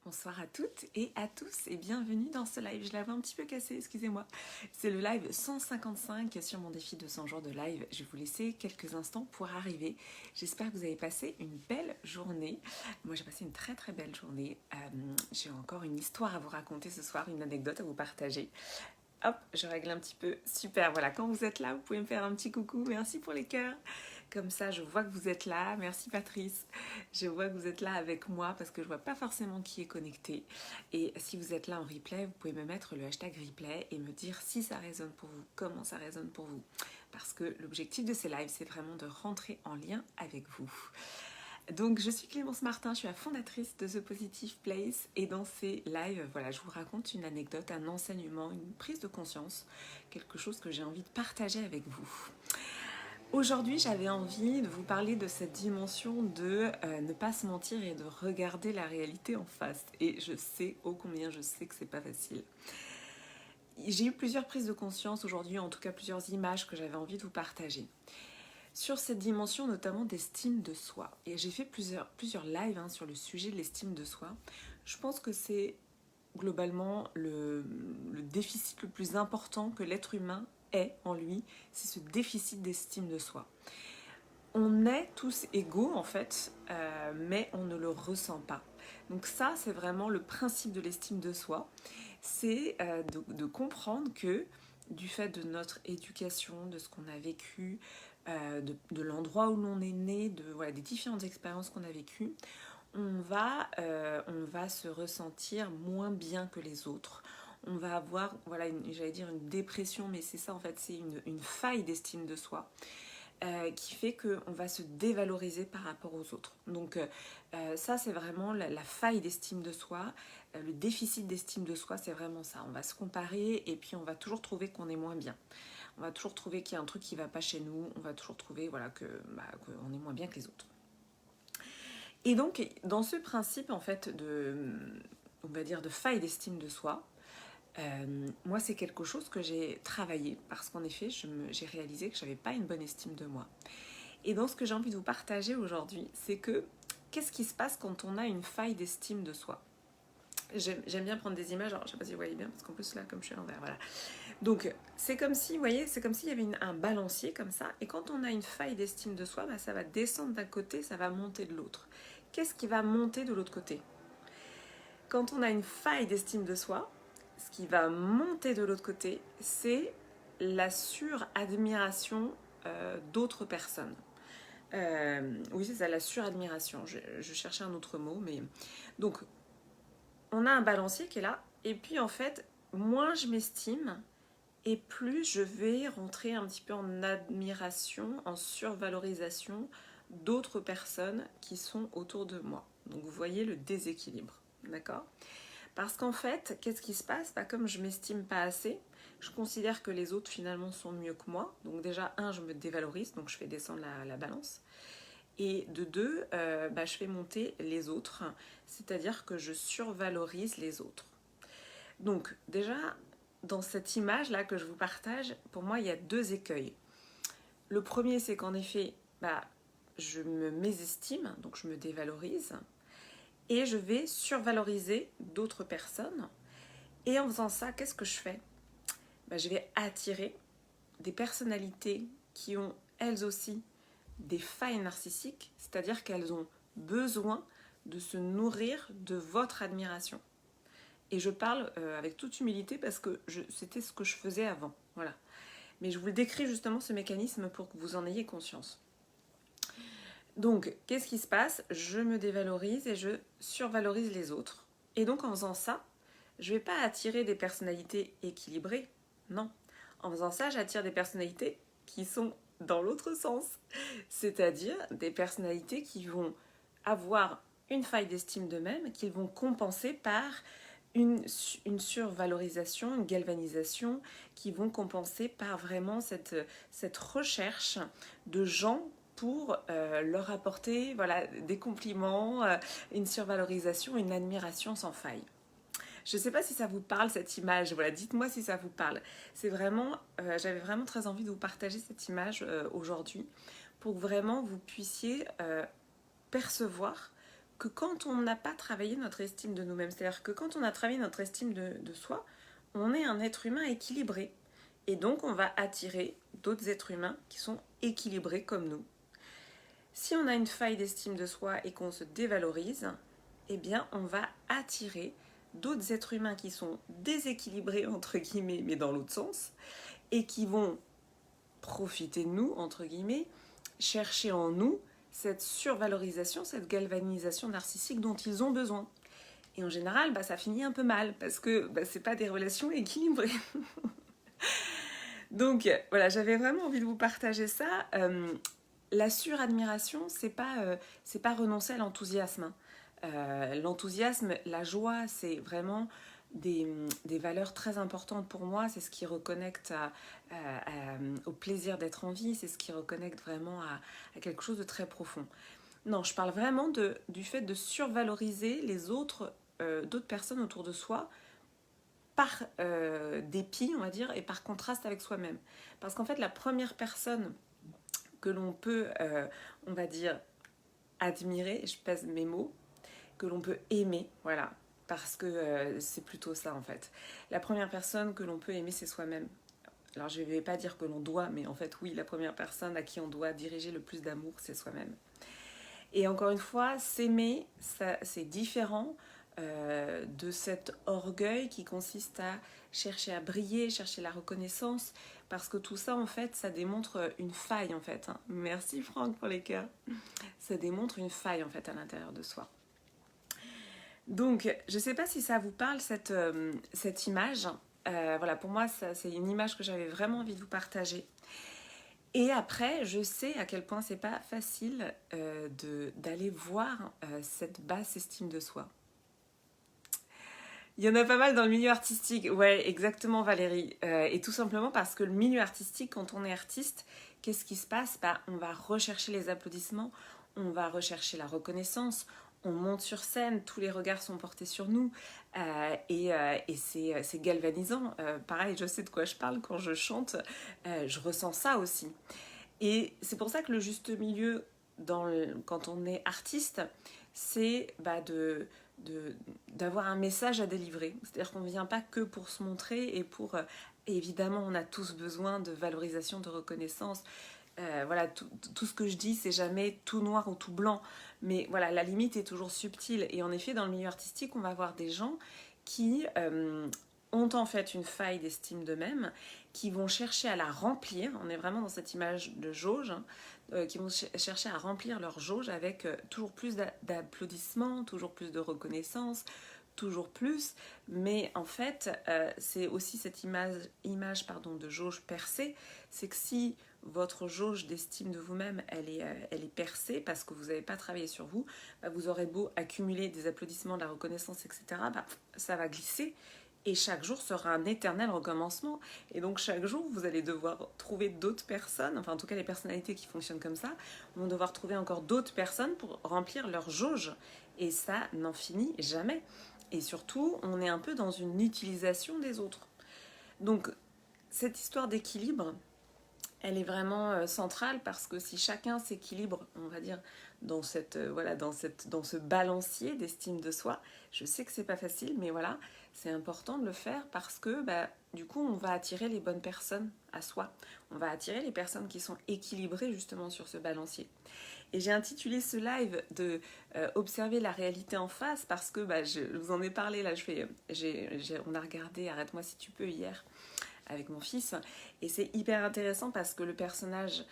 Bonsoir à toutes et à tous et bienvenue dans ce live. Je l'avais un petit peu cassé, excusez-moi. C'est le live 155 sur mon défi de 100 jours de live. Je vais vous laisser quelques instants pour arriver. J'espère que vous avez passé une belle journée. Moi, j'ai passé une très très belle journée. J'ai encore une histoire à vous raconter ce soir, une anecdote à vous partager. Hop, je règle un petit peu. Super, voilà, quand vous êtes là, vous pouvez me faire un petit coucou. Merci pour les cœurs. Comme ça, je vois que vous êtes là. Merci Patrice. Je vois que vous êtes là avec moi parce que je vois pas forcément qui est connecté. Et si vous êtes là en replay, vous pouvez me mettre le hashtag replay et me dire si ça résonne pour vous, comment ça résonne pour vous. Parce que l'objectif de ces lives, c'est vraiment de rentrer en lien avec vous. Donc je suis Clémence Martin, je suis la fondatrice de The Positive Place et dans ces lives, voilà, je vous raconte une anecdote, un enseignement, une prise de conscience, quelque chose que j'ai envie de partager avec vous. Aujourd'hui, j'avais envie de vous parler de cette dimension de ne pas se mentir et de regarder la réalité en face. Et je sais, ô combien je sais que c'est pas facile. J'ai eu plusieurs prises de conscience aujourd'hui, en tout cas plusieurs images que j'avais envie de vous partager. Sur cette dimension notamment d'estime de soi. Et j'ai fait plusieurs lives sur le sujet de l'estime de soi. Je pense que c'est globalement le déficit le plus important que l'être humain ait en lui, c'est ce déficit d'estime de soi. On est tous égaux en fait, mais on ne le ressent pas. Donc ça, c'est vraiment le principe de l'estime de soi. C'est de comprendre que du fait de notre éducation, de ce qu'on a vécu, de l'endroit où l'on est né, des différentes expériences qu'on a vécues, on va se ressentir moins bien que les autres. On va avoir, une dépression, mais c'est ça en fait, c'est une faille d'estime de soi. Qui fait qu'on va se dévaloriser par rapport aux autres. Donc ça, c'est vraiment la faille d'estime de soi, le déficit d'estime de soi, c'est vraiment ça. On va se comparer et puis on va toujours trouver qu'on est moins bien. On va toujours trouver qu'il y a un truc qui ne va pas chez nous, on va toujours trouver qu'on est moins bien que les autres. Et donc, dans ce principe, en fait, de faille d'estime de soi, moi, c'est quelque chose que j'ai travaillé parce qu'en effet, j'ai réalisé que je n'avais pas une bonne estime de moi. Et donc, ce que j'ai envie de vous partager aujourd'hui, c'est que qu'est-ce qui se passe quand on a une faille d'estime de soi? J'aime bien prendre des images, alors je ne sais pas si vous voyez bien, parce qu'en plus là, comme je suis à l'envers, voilà. Donc, c'est comme si, vous voyez, c'est comme s'il y avait un balancier comme ça, et quand on a une faille d'estime de soi, ça va descendre d'un côté, ça va monter de l'autre. Qu'est-ce qui va monter de l'autre côté? Quand on a une faille d'estime de soi, ce qui va monter de l'autre côté, c'est la suradmiration d'autres personnes. Oui, c'est ça, la suradmiration. Je cherchais un autre mot, mais... Donc, on a un balancier qui est là, et puis en fait, moins je m'estime, et plus je vais rentrer un petit peu en admiration, en survalorisation d'autres personnes qui sont autour de moi. Donc, vous voyez le déséquilibre, d'accord ? Parce qu'en fait, qu'est-ce qui se passe? Comme je m'estime pas assez, je considère que les autres finalement sont mieux que moi. Donc déjà, je me dévalorise, donc je fais descendre la balance. Et de deux, je fais monter les autres, c'est-à-dire que je survalorise les autres. Donc déjà, dans cette image-là que je vous partage, pour moi, il y a deux écueils. Le premier, c'est qu'en effet, je me mésestime, donc je me dévalorise. Et je vais survaloriser d'autres personnes. Et en faisant ça, qu'est-ce que je fais? Je vais attirer des personnalités qui ont elles aussi des failles narcissiques, c'est-à-dire qu'elles ont besoin de se nourrir de votre admiration. Et je parle avec toute humilité parce que c'était ce que je faisais avant. Voilà. Mais je vous le décris justement ce mécanisme pour que vous en ayez conscience. Donc, qu'est-ce qui se passe? Je me dévalorise et je survalorise les autres. Et donc, en faisant ça, je ne vais pas attirer des personnalités équilibrées. Non. En faisant ça, j'attire des personnalités qui sont dans l'autre sens. C'est-à-dire des personnalités qui vont avoir une faille d'estime d'eux-mêmes, qu'ils vont compenser par une survalorisation, une galvanisation, qui vont compenser par vraiment cette recherche de gens pour leur apporter des compliments, une survalorisation, une admiration sans faille. Je ne sais pas si ça vous parle cette image, dites-moi si ça vous parle. C'est vraiment, j'avais vraiment très envie de vous partager cette image aujourd'hui pour que vraiment vous puissiez percevoir que quand on n'a pas travaillé notre estime de nous-mêmes, c'est-à-dire que quand on a travaillé notre estime de soi, on est un être humain équilibré. Et donc, on va attirer d'autres êtres humains qui sont équilibrés comme nous. Si on a une faille d'estime de soi et qu'on se dévalorise, eh bien, on va attirer d'autres êtres humains qui sont déséquilibrés, entre guillemets, mais dans l'autre sens, et qui vont profiter de nous, entre guillemets, chercher en nous cette survalorisation, cette galvanisation narcissique dont ils ont besoin. Et en général, ça finit un peu mal, parce que c'est pas des relations équilibrées. Donc voilà, j'avais vraiment envie de vous partager ça. La suradmiration, c'est pas renoncer à l'enthousiasme. L'enthousiasme, la joie, c'est vraiment des valeurs très importantes pour moi. C'est ce qui reconnecte au plaisir d'être en vie, c'est ce qui reconnecte vraiment à quelque chose de très profond. Non, je parle vraiment du fait de survaloriser les autres, d'autres personnes autour de soi par dépit, on va dire, et par contraste avec soi-même. Parce qu'en fait, la première personne que l'on peut, on va dire, admirer, je pèse mes mots, que l'on peut aimer, voilà, parce que c'est plutôt ça en fait. La première personne que l'on peut aimer, c'est soi-même. Alors je ne vais pas dire que l'on doit, mais en fait oui, la première personne à qui on doit diriger le plus d'amour, c'est soi-même. Et encore une fois, s'aimer, c'est différent de cet orgueil qui consiste à chercher à briller, chercher la reconnaissance, parce que tout ça en fait, ça démontre une faille en fait. Merci Franck pour les cœurs. Ça démontre une faille en fait à l'intérieur de soi. Donc, je ne sais pas si ça vous parle cette image. Voilà, pour moi, c'est une image que j'avais vraiment envie de vous partager. Et après, je sais à quel point c'est pas facile d'aller voir cette basse estime de soi. Il y en a pas mal dans le milieu artistique. Ouais, exactement Valérie. Et tout simplement parce que le milieu artistique, quand on est artiste, qu'est-ce qui se passe ? On va rechercher les applaudissements, on va rechercher la reconnaissance, on monte sur scène, tous les regards sont portés sur nous et c'est galvanisant. Pareil, je sais de quoi je parle quand je chante, je ressens ça aussi. Et c'est pour ça que le juste milieu, quand on est artiste, c'est d'avoir un message à délivrer. C'est-à-dire qu'on ne vient pas que pour se montrer et pour... évidemment, on a tous besoin de valorisation, de reconnaissance. Voilà, tout ce que je dis, c'est jamais tout noir ou tout blanc. Mais voilà, la limite est toujours subtile. Et en effet, dans le milieu artistique, on va avoir des gens qui ont en fait une faille d'estime d'eux-mêmes, qui vont chercher à la remplir. On est vraiment dans cette image de jauge, qui vont chercher à remplir leur jauge avec toujours plus d'applaudissements, toujours plus de reconnaissance, toujours plus. Mais en fait, c'est aussi cette image de jauge percée. C'est que si votre jauge d'estime de vous-même, elle est percée parce que vous n'avez pas travaillé sur vous, vous aurez beau accumuler des applaudissements, de la reconnaissance, etc., ça va glisser. Et chaque jour sera un éternel recommencement. Et donc chaque jour, vous allez devoir trouver d'autres personnes, enfin en tout cas les personnalités qui fonctionnent comme ça, vont devoir trouver encore d'autres personnes pour remplir leur jauge. Et ça n'en finit jamais. Et surtout, on est un peu dans une utilisation des autres. Donc cette histoire d'équilibre, elle est vraiment centrale parce que si chacun s'équilibre, on va dire, dans ce balancier d'estime de soi, je sais que c'est pas facile, mais voilà, c'est important de le faire parce que du coup, on va attirer les bonnes personnes à soi. On va attirer les personnes qui sont équilibrées justement sur ce balancier. Et j'ai intitulé ce live de observer la réalité en face parce que je vous en ai parlé là. On a regardé Arrête-moi si tu peux hier avec mon fils et c'est hyper intéressant parce que le personnage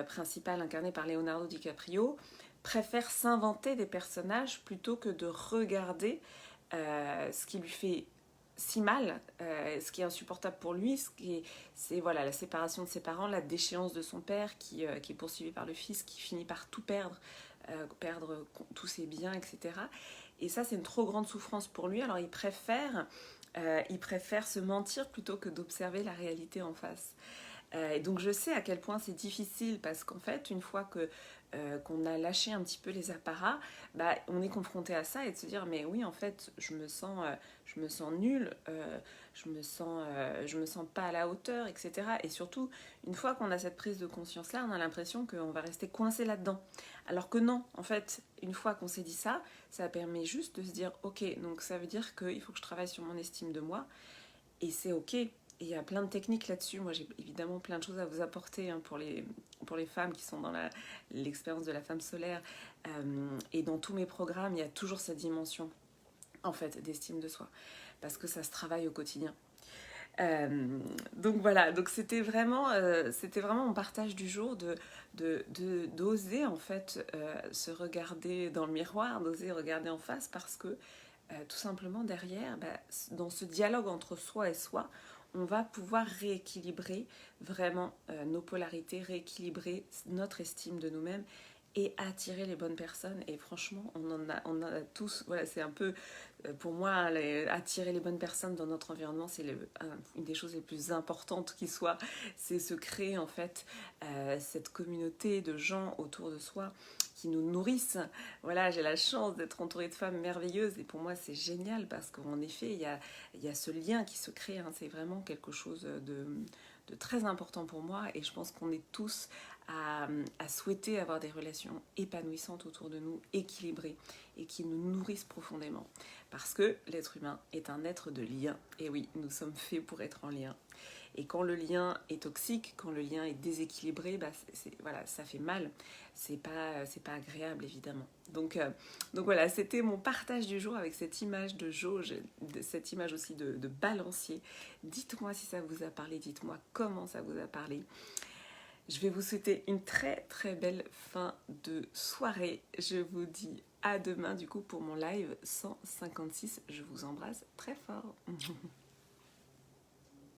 principal incarné par Leonardo DiCaprio préfère s'inventer des personnages plutôt que de regarder ce qui lui fait si mal, ce qui est insupportable pour lui, c'est voilà, la séparation de ses parents, la déchéance de son père qui est poursuivi par le fils, qui finit par tout perdre, perdre tous ses biens, etc. Et ça, c'est une trop grande souffrance pour lui, alors il préfère se mentir plutôt que d'observer la réalité en face. Et donc je sais à quel point c'est difficile parce qu'en fait, une fois qu'on a lâché un petit peu les apparats, bah, on est confronté à ça et de se dire mais oui en fait je me sens nulle, je me sens pas à la hauteur, etc. Et surtout, une fois qu'on a cette prise de conscience-là, on a l'impression qu'on va rester coincé là-dedans. Alors que non, en fait, une fois qu'on s'est dit ça, ça permet juste de se dire ok, donc ça veut dire qu'il faut que je travaille sur mon estime de moi et c'est ok. Et il y a plein de techniques là-dessus. Moi, j'ai évidemment plein de choses à vous apporter hein, pour les femmes qui sont dans l'expérience de la femme solaire. Et dans tous mes programmes, il y a toujours cette dimension, en fait, d'estime de soi. Parce que ça se travaille au quotidien. Donc voilà, donc c'était vraiment mon partage du jour d'oser en fait se regarder dans le miroir, d'oser regarder en face parce que tout simplement derrière, bah, dans ce dialogue entre soi et soi, on va pouvoir rééquilibrer vraiment nos polarités, rééquilibrer notre estime de nous-mêmes et attirer les bonnes personnes. Et franchement, on en a tous, voilà, c'est un peu, pour moi, attirer les bonnes personnes dans notre environnement, c'est une des choses les plus importantes qui soit. C'est se créer en fait cette communauté de gens autour de soi qui nous nourrissent. Voilà, j'ai la chance d'être entourée de femmes merveilleuses et pour moi c'est génial parce qu'en effet il y a ce lien qui se crée, hein. C'est vraiment quelque chose de très important pour moi et je pense qu'on est tous à souhaiter avoir des relations épanouissantes autour de nous, équilibrées et qui nous nourrissent profondément. Parce que l'être humain est un être de lien. Et oui, nous sommes faits pour être en lien. Et quand le lien est toxique, quand le lien est déséquilibré, bah voilà, ça fait mal. C'est pas agréable, évidemment. Donc voilà, c'était mon partage du jour avec cette image de jauge, cette image aussi de balancier. Dites-moi si ça vous a parlé, dites-moi comment ça vous a parlé. Je vais vous souhaiter une très très belle fin de soirée. Je vous dis à demain du coup pour mon live 156. Je vous embrasse très fort.